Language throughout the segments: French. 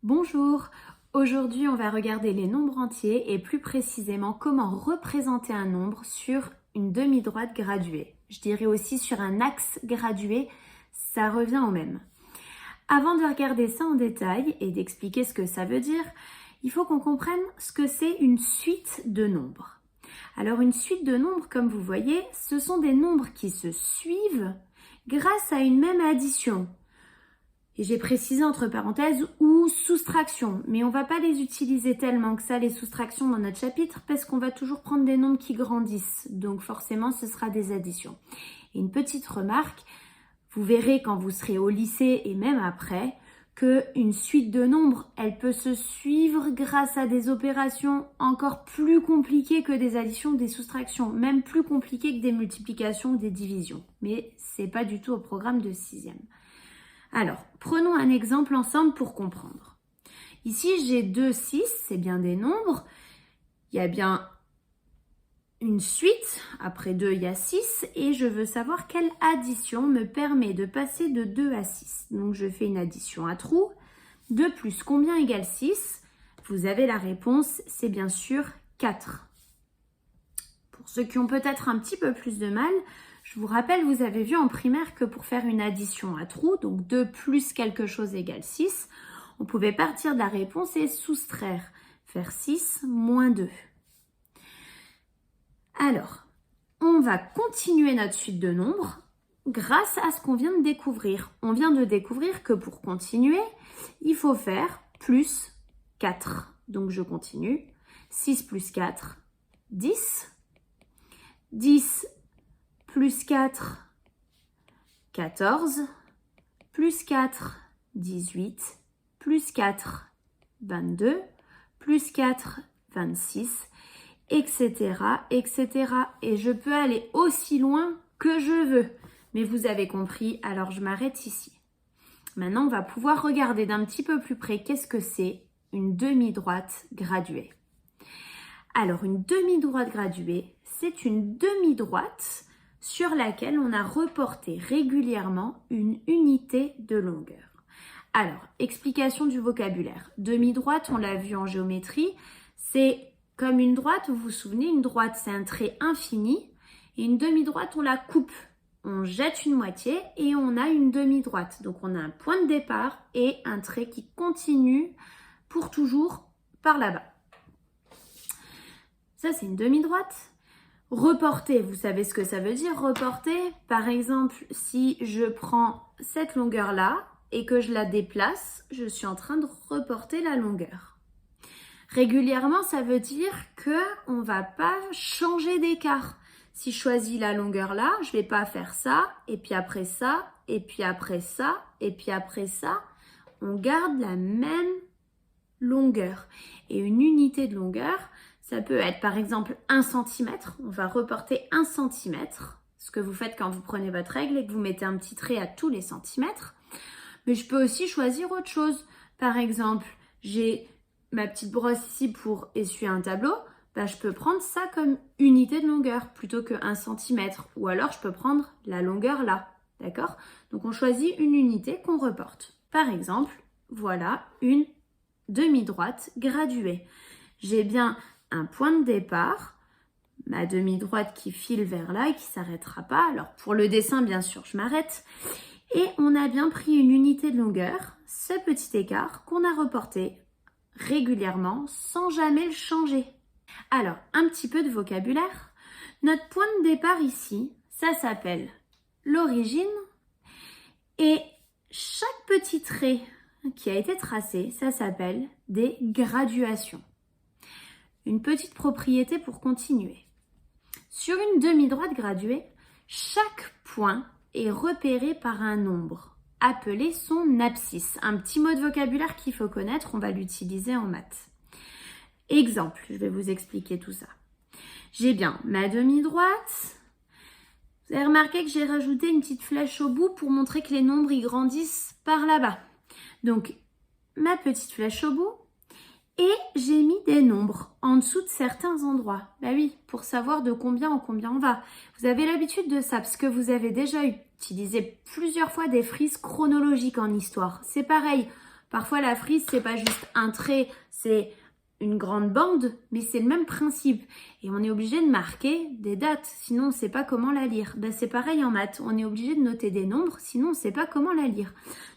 Bonjour, aujourd'hui on va regarder les nombres entiers et plus précisément comment représenter un nombre sur une demi-droite graduée. Je dirais aussi sur un axe gradué, ça revient au même. Avant de regarder ça en détail et d'expliquer ce que ça veut dire, il faut qu'on comprenne ce que c'est une suite de nombres. Alors une suite de nombres, comme vous voyez, ce sont des nombres qui se suivent grâce à une même addition. Et j'ai précisé entre parenthèses ou soustraction, mais on va pas les utiliser tellement que ça, les soustractions dans notre chapitre, parce qu'on va toujours prendre des nombres qui grandissent. Donc forcément, ce sera des additions. Et une petite remarque, vous verrez quand vous serez au lycée et même après, qu'une suite de nombres, elle peut se suivre grâce à des opérations encore plus compliquées que des additions ou des soustractions, même plus compliquées que des multiplications ou des divisions. Mais c'est pas du tout au programme de 6e. Alors, prenons un exemple ensemble pour comprendre. Ici, j'ai 2, 6, c'est bien des nombres. Il y a bien une suite, après 2, il y a 6, et je veux savoir quelle addition me permet de passer de 2 à 6. Donc, je fais une addition à trous. 2 plus combien égale 6? Vous avez la réponse, c'est bien sûr 4. Pour ceux qui ont peut-être un petit peu plus de mal, je vous rappelle, vous avez vu en primaire que pour faire une addition à trous, donc 2 plus quelque chose égale 6, on pouvait partir de la réponse et soustraire, faire 6 moins 2. Alors, on va continuer notre suite de nombres grâce à ce qu'on vient de découvrir. On vient de découvrir que pour continuer, il faut faire plus 4. Donc je continue. 6 plus 4, 10. 10 plus 4, 14, plus 4, 18, plus 4, 22, plus 4, 26, etc., etc. Et je peux aller aussi loin que je veux. Mais vous avez compris, alors je m'arrête ici. Maintenant, on va pouvoir regarder d'un petit peu plus près qu'est-ce que c'est une demi-droite graduée. Alors, une demi-droite graduée, c'est une demi-droite sur laquelle on a reporté régulièrement une unité de longueur. Alors, explication du vocabulaire. Demi-droite, on l'a vu en géométrie, c'est comme une droite, vous vous souvenez, une droite c'est un trait infini, et une demi-droite on la coupe. On jette une moitié et on a une demi-droite. Donc on a un point de départ et un trait qui continue pour toujours par là-bas. Ça c'est une demi-droite. Reporter, vous savez ce que ça veut dire, reporter. Par exemple, si je prends cette longueur-là et que je la déplace, je suis en train de reporter la longueur. Régulièrement, ça veut dire qu'on ne va pas changer d'écart. Si je choisis la longueur là, je ne vais pas faire ça, et puis après ça, et puis après ça, et puis après ça. On garde la même longueur. Et une unité de longueur, ça peut être par exemple 1 cm. On va reporter 1 cm. Ce que vous faites quand vous prenez votre règle et que vous mettez un petit trait à tous les centimètres. Mais je peux aussi choisir autre chose. Par exemple, j'ai ma petite brosse ici pour essuyer un tableau. Je peux prendre ça comme unité de longueur plutôt que 1 cm. Ou alors je peux prendre la longueur là. D'accord? Donc on choisit une unité qu'on reporte. Par exemple, voilà une demi-droite graduée. J'ai bien un point de départ, ma demi-droite qui file vers là et qui ne s'arrêtera pas. Alors pour le dessin, bien sûr, je m'arrête. Et on a bien pris une unité de longueur, ce petit écart qu'on a reporté régulièrement sans jamais le changer. Alors, un petit peu de vocabulaire. Notre point de départ ici, ça s'appelle l'origine. Et chaque petit trait qui a été tracé, ça s'appelle des graduations. Une petite propriété pour continuer. Sur une demi-droite graduée, chaque point est repéré par un nombre, appelé son abscisse. Un petit mot de vocabulaire qu'il faut connaître, on va l'utiliser en maths. Exemple, je vais vous expliquer tout ça. J'ai bien ma demi-droite. Vous avez remarqué que j'ai rajouté une petite flèche au bout pour montrer que les nombres y grandissent par là-bas. Donc, ma petite flèche au bout. Et j'ai mis des nombres en dessous de certains endroits. Oui, pour savoir de combien en combien on va. Vous avez l'habitude de ça, parce que vous avez déjà utilisé plusieurs fois des frises chronologiques en histoire. C'est pareil. Parfois, la frise, c'est pas juste un trait, c'est une grande bande, mais c'est le même principe. Et on est obligé de marquer des dates, sinon on ne sait pas comment la lire. Ben, c'est pareil en maths, on est obligé de noter des nombres, sinon on ne sait pas comment la lire.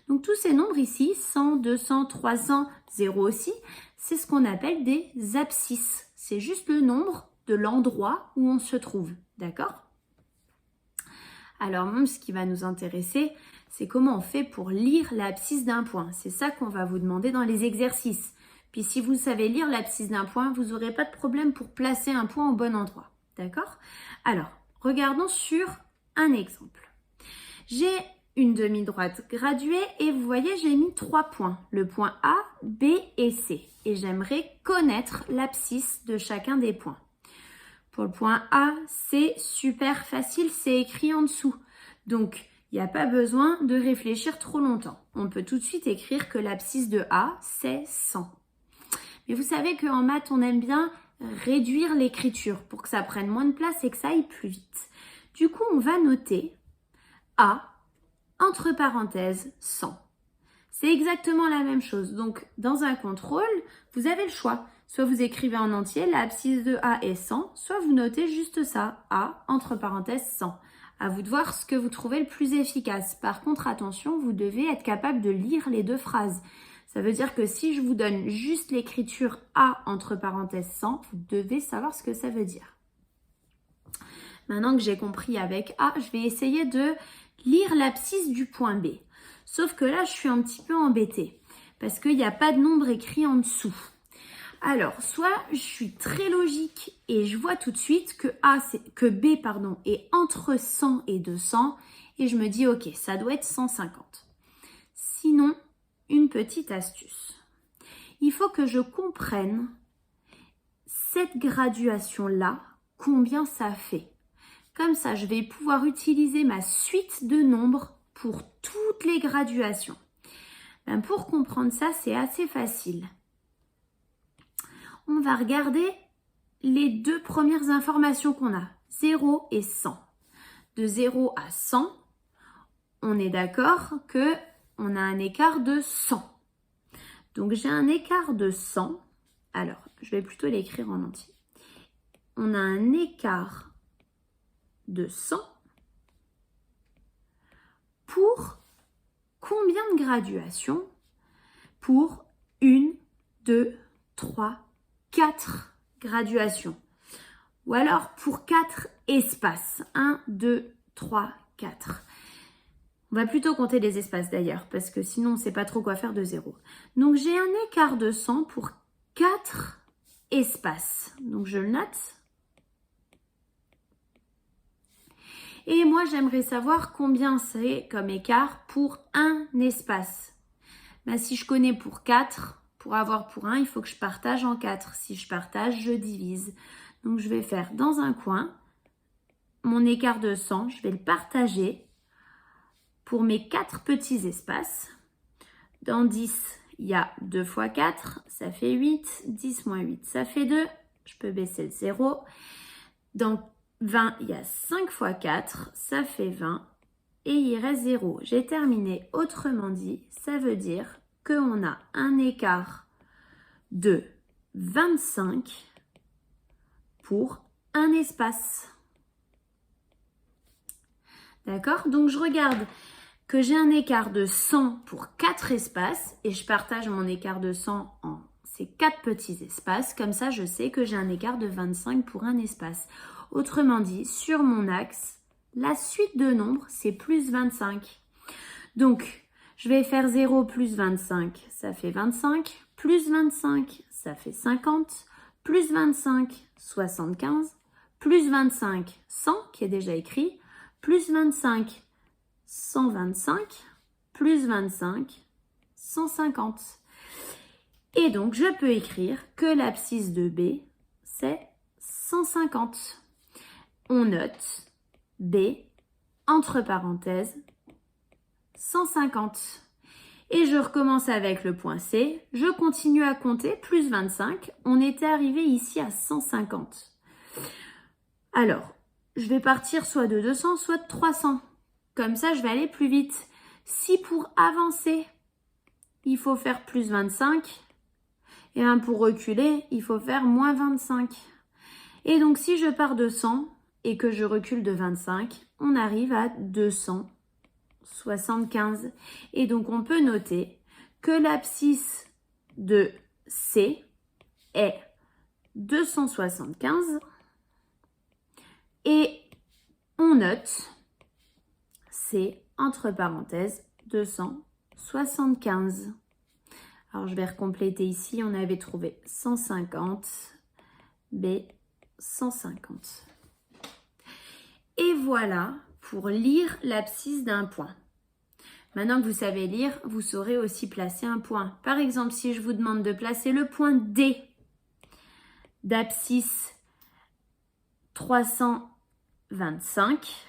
Donc tous ces nombres ici, 100, 200, 300, 0 aussi, c'est ce qu'on appelle des abscisses. C'est juste le nombre de l'endroit où on se trouve, d'accord? Alors, ce qui va nous intéresser, c'est comment on fait pour lire l'abscisse d'un point. C'est ça qu'on va vous demander dans les exercices. Puis si vous savez lire l'abscisse d'un point, vous n'aurez pas de problème pour placer un point au bon endroit. D'accord? Alors, regardons sur un exemple. J'ai une demi-droite graduée et vous voyez, j'ai mis 3 points. Le point A, B et C. Et j'aimerais connaître l'abscisse de chacun des points. Pour le point A, c'est super facile, c'est écrit en dessous. Donc, il n'y a pas besoin de réfléchir trop longtemps. On peut tout de suite écrire que l'abscisse de A, c'est 100. Mais vous savez qu'en maths, on aime bien réduire l'écriture pour que ça prenne moins de place et que ça aille plus vite. Du coup, on va noter A, entre parenthèses, 100. C'est exactement la même chose. Donc, dans un contrôle, vous avez le choix. Soit vous écrivez en entier, l'abscisse de A est 100, soit vous notez juste ça, A, entre parenthèses, 100. À vous de voir ce que vous trouvez le plus efficace. Par contre, attention, vous devez être capable de lire les deux phrases. Ça veut dire que si je vous donne juste l'écriture A, entre parenthèses, 100, vous devez savoir ce que ça veut dire. Maintenant que j'ai compris avec A, je vais essayer de lire l'abscisse du point B. Sauf que là, je suis un petit peu embêtée parce qu'il n'y a pas de nombre écrit en dessous. Alors, soit je suis très logique et je vois tout de suite que B est entre 100 et 200 et je me dis ok, ça doit être 150. Sinon, une petite astuce. Il faut que je comprenne cette graduation-là, combien ça fait. Comme ça, je vais pouvoir utiliser ma suite de nombres pour toutes les graduations. Pour comprendre ça, c'est assez facile. On va regarder les deux premières informations qu'on a, 0 et 100. De 0 à 100, on est d'accord qu'on a un écart de 100. Donc j'ai un écart de 100. Alors, je vais plutôt l'écrire en entier. On a un écart de 100 pour combien de graduations? Pour 1, 2, 3, 4 graduations. Ou alors pour 4 espaces. 1, 2, 3, 4. On va plutôt compter les espaces d'ailleurs, parce que sinon on ne sait pas trop quoi faire de 0. Donc j'ai un écart de 100 pour 4 espaces. Donc je le note. Et moi, j'aimerais savoir combien c'est comme écart pour un espace. Si je connais pour 4, pour avoir pour 1, il faut que je partage en 4. Si je partage, je divise. Donc, je vais faire dans un coin, mon écart de 100, je vais le partager pour mes 4 petits espaces. Dans 10, il y a 2 fois 4, ça fait 8. 10 moins 8, ça fait 2. Je peux baisser le 0. Dans 20, il y a 5 fois 4, ça fait 20 et il reste 0. J'ai terminé. Autrement dit, ça veut dire qu'on a un écart de 25 pour un espace. D'accord? Donc, je regarde que j'ai un écart de 100 pour 4 espaces et je partage mon écart de 100 en ces 4 petits espaces. Comme ça, je sais que j'ai un écart de 25 pour un espace. Autrement dit, sur mon axe, la suite de nombres, c'est plus 25. Donc, je vais faire 0 plus 25, ça fait 25. Plus 25, ça fait 50. Plus 25, 75. Plus 25, 100, qui est déjà écrit. Plus 25, 125. Plus 25, 150. Et donc, je peux écrire que l'abscisse de B, c'est 150. On note B, entre parenthèses, 150. Et je recommence avec le point C. Je continue à compter, plus 25. On était arrivé ici à 150. Alors, je vais partir soit de 200, soit de 300. Comme ça, je vais aller plus vite. Si pour avancer, il faut faire plus 25. Et bien pour reculer, il faut faire moins 25. Et donc si je pars de 100 et que je recule de 25, on arrive à 275. Et donc on peut noter que l'abscisse de C est 275 et on note C entre parenthèses 275. Alors je vais recompléter ici, on avait trouvé 150, B 150. Et voilà pour lire l'abscisse d'un point. Maintenant que vous savez lire, vous saurez aussi placer un point. Par exemple, si je vous demande de placer le point D d'abscisse 325,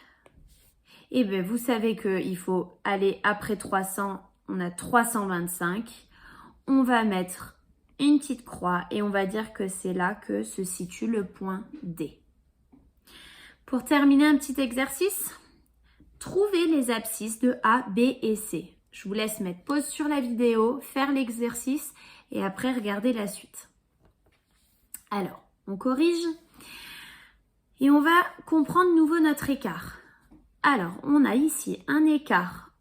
et bien vous savez qu'il faut aller après 300, on a 325. On va mettre une petite croix et on va dire que c'est là que se situe le point D. Pour terminer, un petit exercice. Trouvez les abscisses de A, B et C. Je vous laisse mettre pause sur la vidéo, faire l'exercice et après regarder la suite. Alors, on corrige et on va comprendre de nouveau notre écart. Alors, on a ici un écart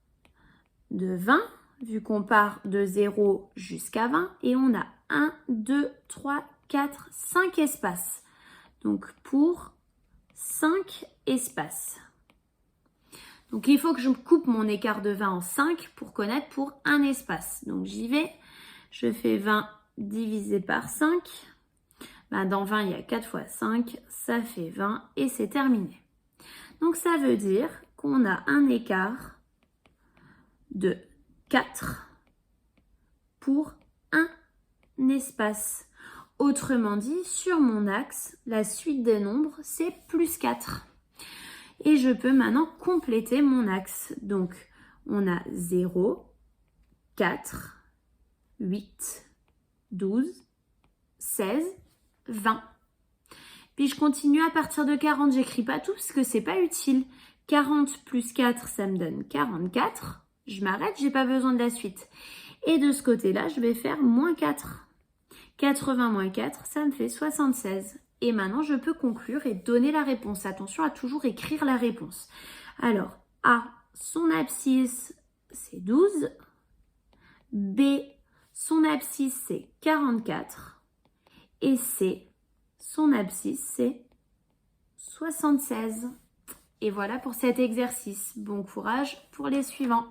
de 20, vu qu'on part de 0 jusqu'à 20, et on a 1, 2, 3, 4, 5 espaces. Donc, pour 5 espaces. Donc, il faut que je coupe mon écart de 20 en 5 pour connaître pour un espace. Donc, j'y vais. Je fais 20 divisé par 5. Ben, dans 20, il y a 4 fois 5. Ça fait 20 et c'est terminé. Donc, ça veut dire qu'on a un écart de 4 pour un espace. Autrement dit, sur mon axe, la suite des nombres, c'est plus 4. Et je peux maintenant compléter mon axe. Donc, on a 0, 4, 8, 12, 16, 20. Puis je continue à partir de 40. J'écris pas tout parce que c'est pas utile. 40 plus 4, ça me donne 44. Je m'arrête, j'ai pas besoin de la suite. Et de ce côté-là, je vais faire moins 4. 80 moins 4, ça me fait 76. Et maintenant, je peux conclure et donner la réponse. Attention à toujours écrire la réponse. Alors, A, son abscisse, c'est 12. B, son abscisse, c'est 44. Et C, son abscisse, c'est 76. Et voilà pour cet exercice. Bon courage pour les suivants.